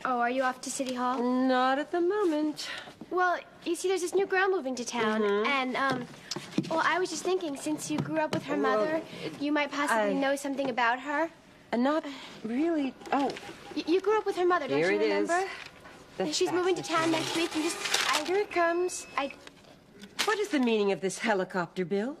Oh, are you off to City Hall? Not at the moment. Well, you see, there's this new girl moving to town, and, well, I was just thinking, since you grew up with her mother, you might possibly know something about her. Not really. Oh. You grew up with her mother, don't you remember? Is. She's moving to town next week, and here it comes. What is the meaning of this helicopter, Bill?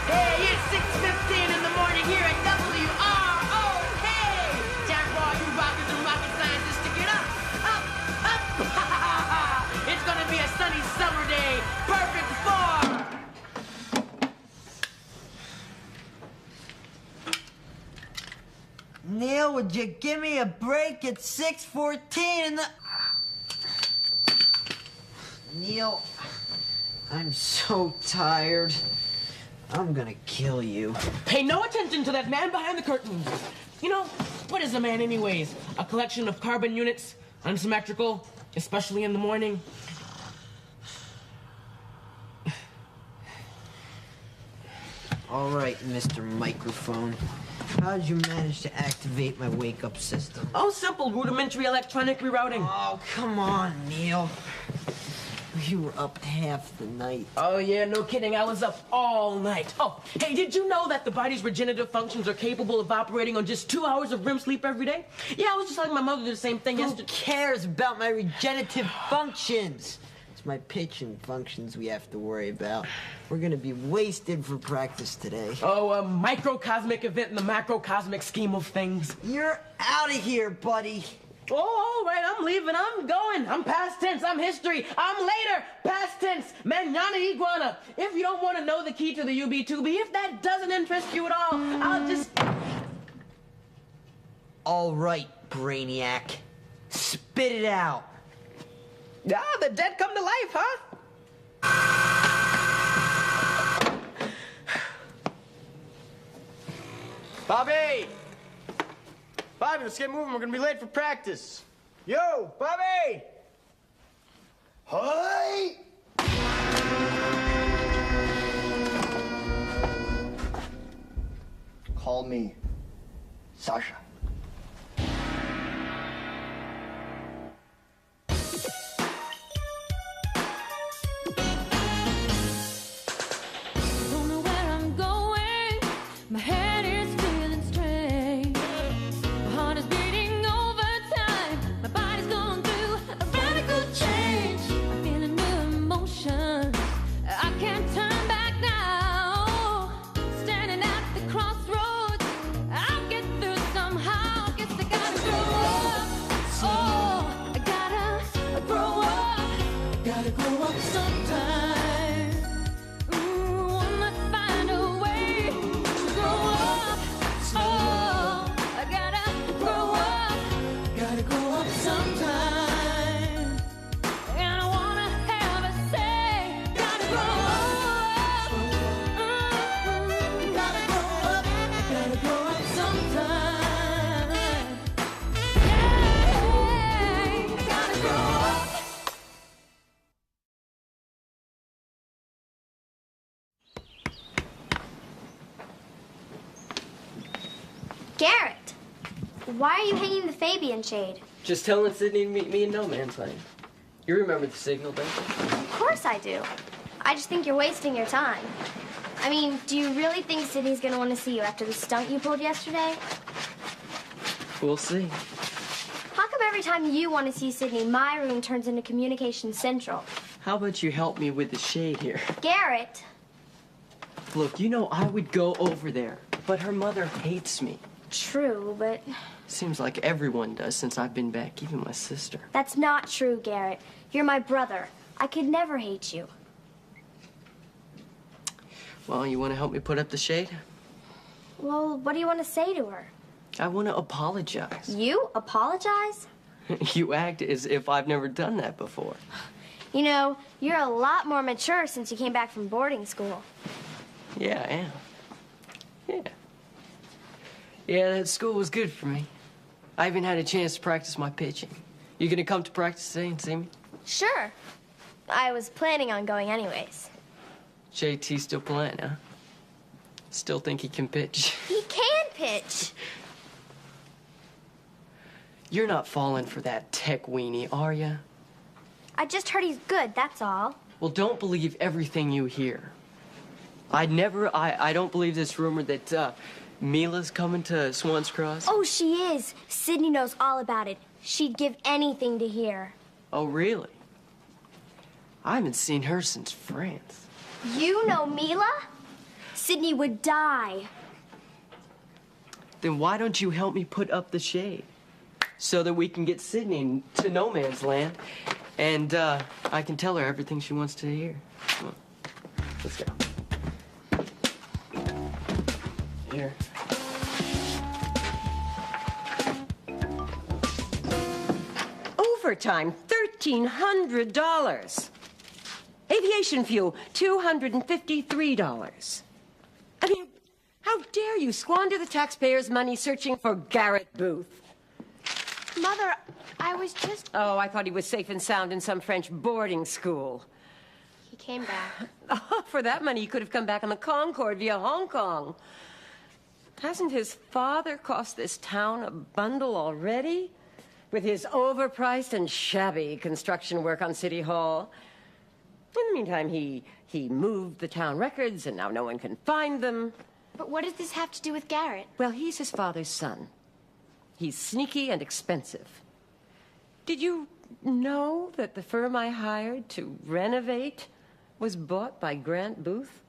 Hey, it's 6:15 in the morning here at WRO. Hey, time for all you rockers and rocket scientists to get up, up, up. It's gonna be a sunny summer day, perfect for... Neil, would you give me a break at 6:14 in the... Neil, I'm so tired. I'm gonna kill you. Pay no attention to that man behind the curtain. You know, what is a man anyways? A collection of carbon units, unsymmetrical, especially in the morning. All right, Mr. Microphone. How'd you manage to activate my wake-up system? Oh, simple, rudimentary electronic rerouting. Oh, come on, Neil. You were up half the night. Oh, yeah, no kidding. I was up all night. Oh, hey, did you know that the body's regenerative functions are capable of operating on just 2 hours of REM sleep every day? Yeah, I was just telling my mother the same thing yesterday. Who cares about my regenerative functions? It's my pitching functions we have to worry about. We're gonna be wasted for practice today. Oh, a microcosmic event in the macrocosmic scheme of things. You're out of here, buddy. Oh, all right, I'm leaving, I'm going. I'm past tense, I'm history, I'm later, past tense, manana iguana. If you don't want to know the key to the UB2B, if that doesn't interest you at all, I'll just... All right, Brainiac. Spit it out. Ah, the dead come to life, huh? Bobby! Bobby, let's get moving. We're gonna be late for practice. Yo, Bobby! Hi! Call me Sasha. Don't know where I'm going. My head is feeling strange. My heart is beating overtime. My body's going through a radical change. I'm feeling new emotions. I can't turn back now. Standing at the crossroads. I'll get through somehow. Guess I gotta grow up. Oh, I gotta grow up. Gotta grow up sometime. Wanna find a way to grow up. Oh, I gotta grow up. Gotta grow up sometime. And I wanna have a say. Gotta grow up. Gotta grow up. Gotta grow up sometime. Yeah, gotta grow up. Garrett, why are you hanging the Fabian shade? Just telling Sydney to meet me in No Man's Land. You remember the signal, don't you? Of course I do. I just think you're wasting your time. I mean, do you really think Sydney's gonna want to see you after the stunt you pulled yesterday? We'll see. How come every time you want to see Sydney, my room turns into Communication Central? How about you help me with the shade here? Garrett! Look, you know I would go over there, but her mother hates me. True, but Seems like everyone does since I've been back, even my sister. that's not true, Garrett. You're my brother. I could never hate you. Well, you want to help me put up the shade? Well, what do you want to say to her? I want to apologize. You apologize? You act as if I've never done that before. You know, you're a lot more mature since you came back from boarding school. Yeah, I am. Yeah. Yeah, that school was good for me. I even had a chance to practice my pitching. You gonna come to practice today and see me? Sure. I was planning on going anyways. JT still playing, huh? Still think he can pitch? He can pitch. You're not falling for that tech weenie, are ya? I just heard he's good, that's all. Well, don't believe everything you hear. I don't believe this rumor that Mila's coming to Swans Crossing. Oh, she is. Sydney knows all about it. She'd give anything to hear. Oh, really? I haven't seen her since France. You know Mila? Sydney would die. Then why don't you help me put up the shade so that we can get Sydney to no man's land and I can tell her everything she wants to hear. Come on. Let's go. Here. Overtime, $1,300. Aviation fuel, $253. I mean, how dare you squander the taxpayers' money searching for Garrett Booth? Mother, I was just... Oh, I thought he was safe and sound in some French boarding school. He came back. Oh, for that money, he could have come back on the Concorde via Hong Kong. Hasn't his father cost this town a bundle already? With his overpriced and shabby construction work on City Hall. In the meantime, he moved the town records, and now no one can find them. But what does this have to do with Garrett? Well, he's his father's son. He's sneaky and expensive. Did you know that the firm I hired to renovate was bought by Grant Booth?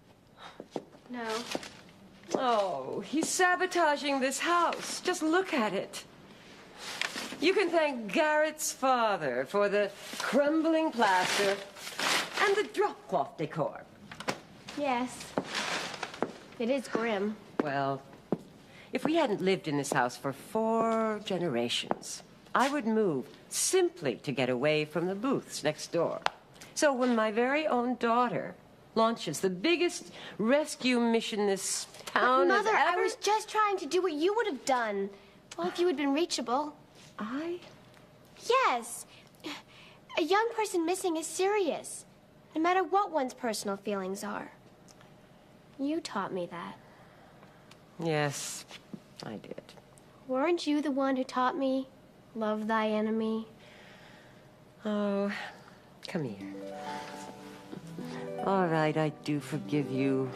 No. Oh, he's sabotaging this house. Just look at it. You can thank Garrett's father for the crumbling plaster and the drop-cloth decor. Yes. It is grim. Well, if we hadn't lived in this house for 4 generations, I would move simply to get away from the Booths next door. So when my very own daughter launches the biggest rescue mission this town has Mother, I ever... was just trying to do what you would have done. Well, if you had been reachable. I? Yes. A young person missing is serious, no matter what one's personal feelings are. You taught me that. Yes, I did. Weren't you the one who taught me, love thy enemy? Oh, come here. All right, I do forgive you.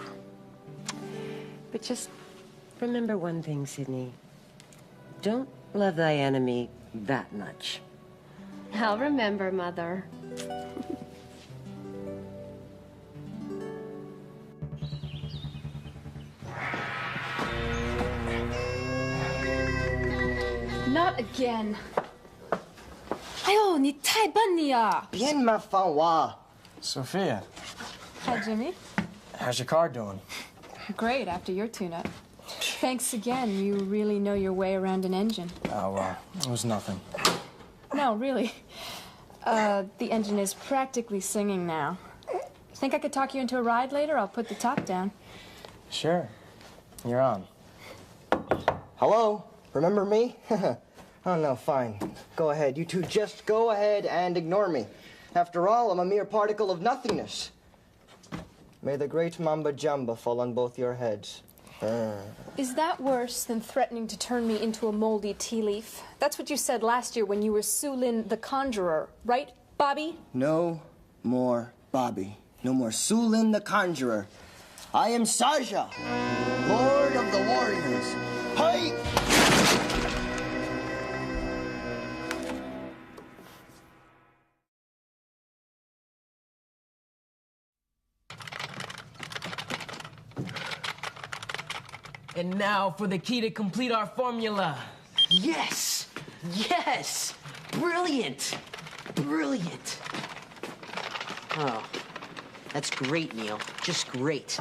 But just remember one thing, Sydney. Don't love thy enemy that much. I'll remember, Mother. Not again. 哎呦，你太笨了呀！ Bien ma fan wa. Sophia, Hi, Jimmy. how's your car doing? Great after your tune-up. Thanks again. You really know your way around an engine. Oh, well, it was nothing. No, really. The engine is practically singing now. Think I could talk you into a ride later? I'll put the top down. Sure. You're on. Hello? Remember me? Oh, no, fine. Go ahead. You two just go ahead and ignore me. After all, I'm a mere particle of nothingness. May the great Mamba Jumba fall on both your heads. Is that worse than threatening to turn me into a moldy tea leaf? That's what you said last year when you were Sulin the Conjurer, right, Bobby? No more Bobby. No more Sulin the Conjurer. I am Saja, Lord of the Warriors. Hi! And now for the key to complete our formula. Yes! Yes! Brilliant! Brilliant! Oh, that's great, Neil. Just great.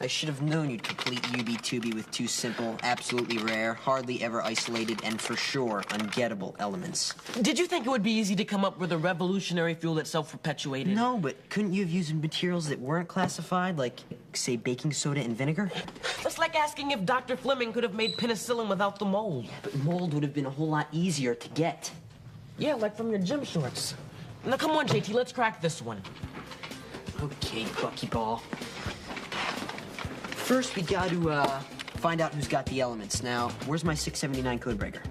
I should have known you'd complete UB2B with two simple, absolutely rare, hardly ever isolated, and for sure ungettable elements. Did you think it would be easy to come up with a revolutionary fuel that self-perpetuated? No, but couldn't you have used materials that weren't classified, like, say, baking soda and vinegar? It's like asking if Dr. Fleming could have made penicillin without the mold. But mold would have been a whole lot easier to get. Yeah, like from your gym shorts. Now come on, JT, let's crack this one. Okay, Buckyball. First, we got to find out who's got the elements. Now, where's my 679 codebreaker?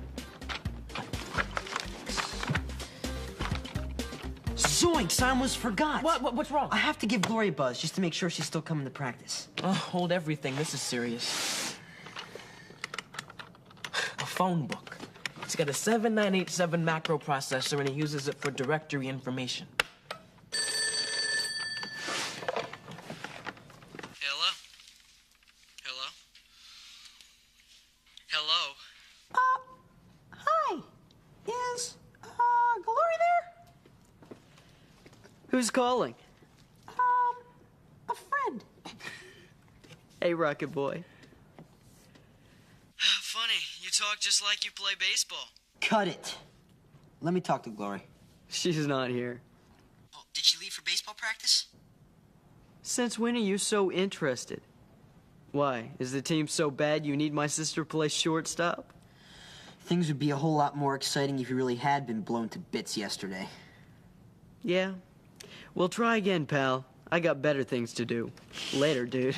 Zoinks, I almost forgot. What's wrong? I have to give Gloria a buzz just to make sure she's still coming to practice. Oh, hold everything. This is serious. A phone book. It's got a 7987 macro processor, and it uses it for directory information. Hello? Hello? Hello? Hi. Is, Gloria there? Who's calling? A friend. Hey, Rocket Boy. Funny, you talk just like you play baseball. Cut it. Let me talk to Gloria. She's not here. Oh, did she leave for baseball practice? Since when are you so interested? Why, is the team so bad you need my sister to play shortstop? Things would be a whole lot more exciting if you really had been blown to bits yesterday. Yeah. Well, try again, pal. I got better things to do. Later, dude.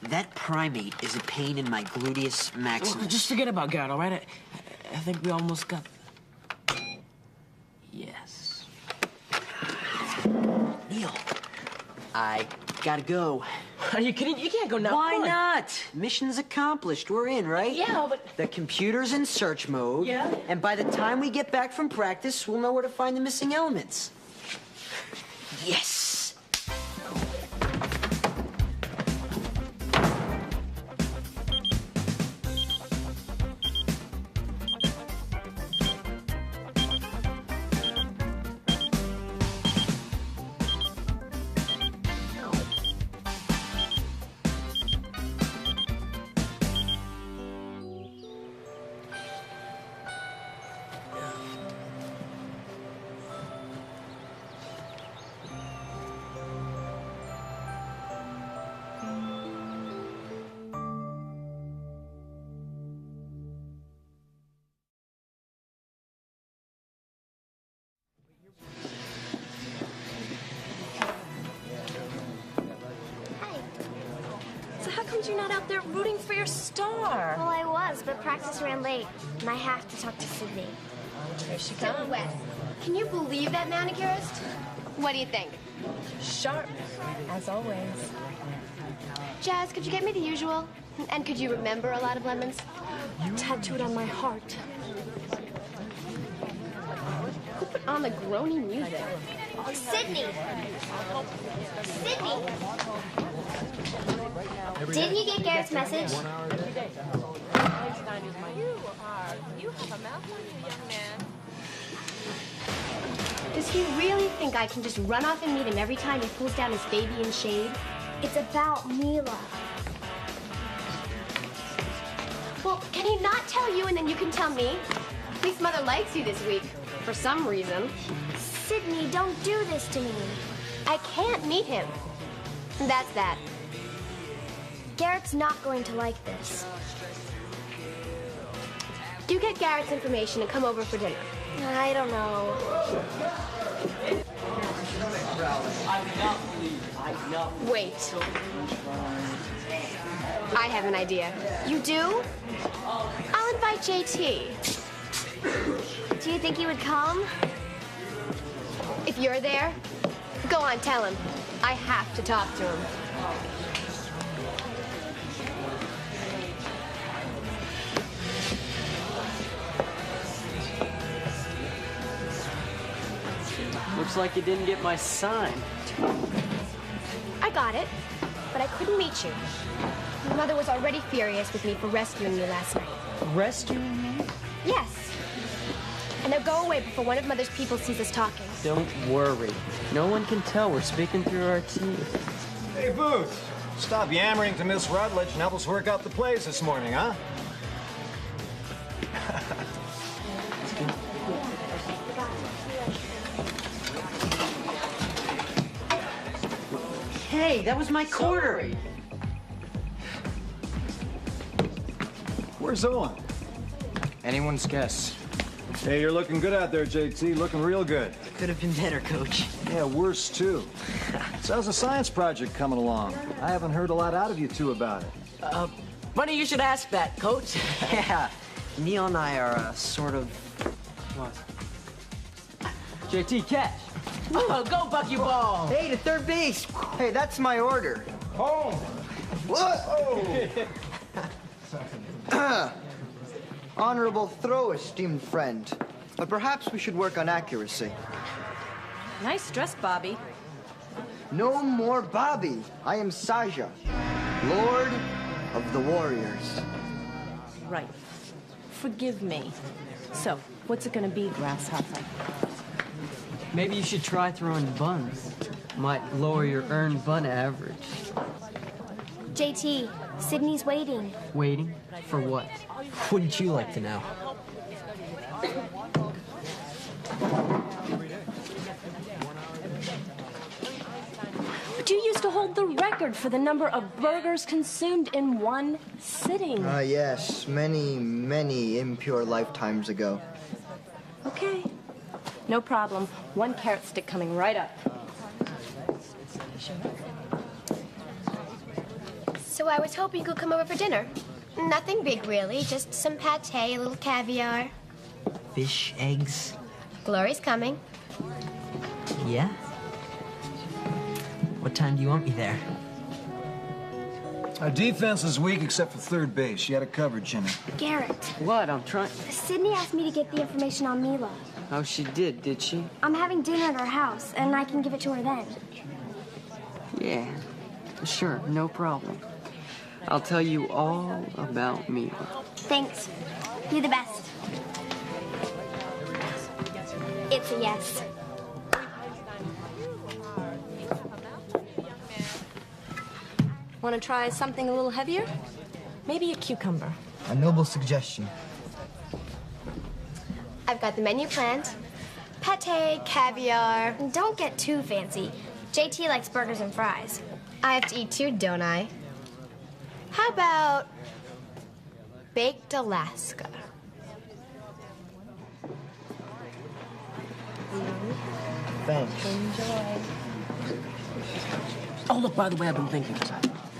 That primate is a pain in my gluteus maximus. Well, just forget about Garrett, all right? I think we almost got... Yes. Neil, I gotta go. Are you kidding? You can't go now. Why Come on. not? Mission's accomplished. We're in, right? Yeah, but... The computer's in search mode. Yeah? And by the time we get back from practice, we'll know where to find the missing elements. Yes! So how come you're not out there rooting for your star? Well, I was, but practice ran late, and I have to talk to Sydney. Here she So, comes. Wes, can you believe that manicurist? What do you think? Sharp, as always. Jazz, could you get me the usual? And could you remember a lot of lemons? Tattooed on my heart. Who put on the groany music? Sydney! Sydney! Didn't you get Garrett's message? You have a mouth on you, young man. Does he really think I can just run off and meet him every time he pulls down his baby in shade? It's about Mila. Well, can he not tell you and then you can tell me? At least Mother likes you this week, for some reason. Sydney, don't do this to me. I can't meet him. That's that. Garrett's not going to like this. Do get Garrett's information and come over for dinner. I don't know. Wait. I have an idea. You do? I'll invite JT. Do you think he would come? If you're there, go on, tell him. I have to talk to him. Looks like you didn't get my sign. I got it. but I couldn't meet you. Your mother was already furious with me for rescuing you last night. Rescuing me? Yes. And now go away before one of Mother's people sees us talking. Don't worry. No one can tell we're speaking through our teeth. Hey, Booth. Stop yammering to Miss Rutledge and help us work out the plays this morning, huh? Hey, that was my quarter. Where's Owen? Anyone's guess. Hey, you're looking good out there, JT. Looking real good. Could have been better, Coach. Yeah, worse, too. So how's the science project coming along? I haven't heard a lot out of you two about it. Funny you should ask that, Coach. Yeah, Neil and I are sort of... What? JT, catch. Oh, go, Bucky Ball! Hey, to third base. Hey, that's my order. Home. What? Oh. Honorable throw, esteemed friend. But perhaps we should work on accuracy. Nice dress, Bobby. No more Bobby. I am Saja, Lord of the Warriors. Right. Forgive me. So, what's it gonna be, Grasshopper? Maybe you should try throwing buns. Might lower your earned bun average. JT, Sydney's waiting. Waiting? For what? Wouldn't you like to know? But you used to hold the record for the number of burgers consumed in one sitting. Yes, many, many impure lifetimes ago. Okay. No problem. One carrot stick coming right up. So I was hoping you could come over for dinner. Nothing big, really. Just some pate, a little caviar. Fish, eggs. Glory's coming. Yeah? What time do you want me there? Our defense is weak except for third base. You had it covered, Jimmy. Garrett, What? I'm trying... Sydney asked me to get the information on Mila. Oh, she did she? I'm having dinner at her house, and I can give it to her then. Yeah. Sure, no problem. I'll tell you all about me. Thanks. You're the best. It's a yes. Want to try something a little heavier? Maybe a cucumber. A noble suggestion. I've got the menu planned. Pate, caviar. Don't get too fancy. JT likes burgers and fries. I have to eat too, don't I? How about baked Alaska? Thanks. Oh, look, by the way, I've been thinking.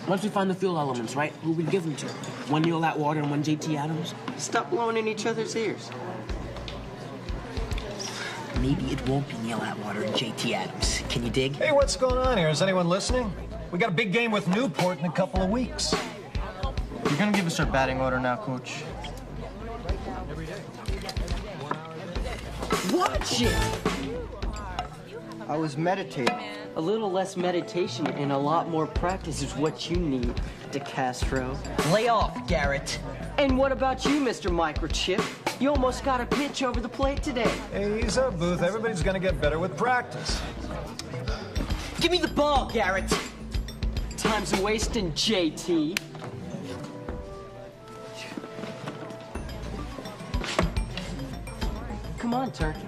Once we find the fuel elements, right, who we give them to? One Neil Atwater and one JT Adams? Stop blowing in each other's ears. Maybe it won't be Neil Atwater and JT Adams. Can you dig? Hey, what's going on here? Is anyone listening? We got a big game with Newport in a couple of weeks. You're gonna give us our batting order now, Coach. Watch it! I was meditating. A little less meditation and a lot more practice is what you need, DeCastro. Lay off, Garrett. And what about you, Mr. Microchip? You almost got a pitch over the plate today. Hey, ease up, Booth. Everybody's gonna get better with practice. Give me the ball, Garrett. Time's a wasting, JT. Come on, Turkey.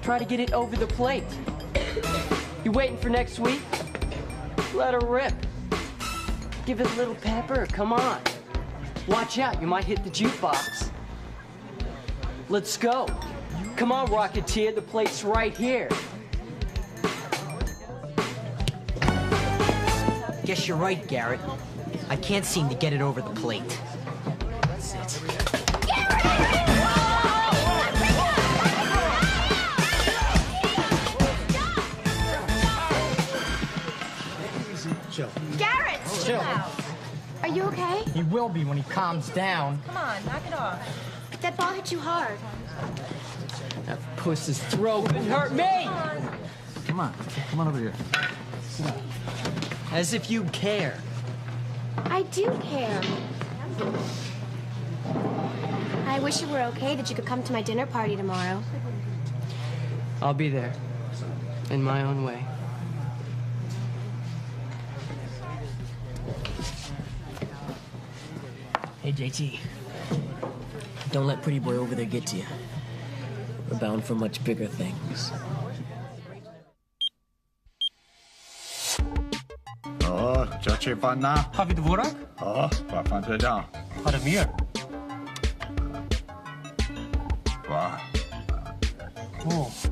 Try to get it over the plate. You waiting for next week? Let her rip. Give it a little pepper, come on. Watch out, you might hit the jukebox. Let's go. Come on, Rocketeer, the plate's right here. Guess you're right, Garrett. I can't seem to get it over the plate. That's it. Chill. Garrett! Chill. Are you okay? He will be when he calms down. Come on, knock it off. That ball hit you hard. That puss's throat would hurt me! Come on over here. Sit down. As if you care. I do care. I wish it were okay that you could come to my dinner party tomorrow. I'll be there. In my own way. Hey, JT. Don't let pretty boy over there get to you. We're bound for much bigger things.就吃饭呐。Har vi det våra? Vad fan är det? Har det mer? Va? Åh.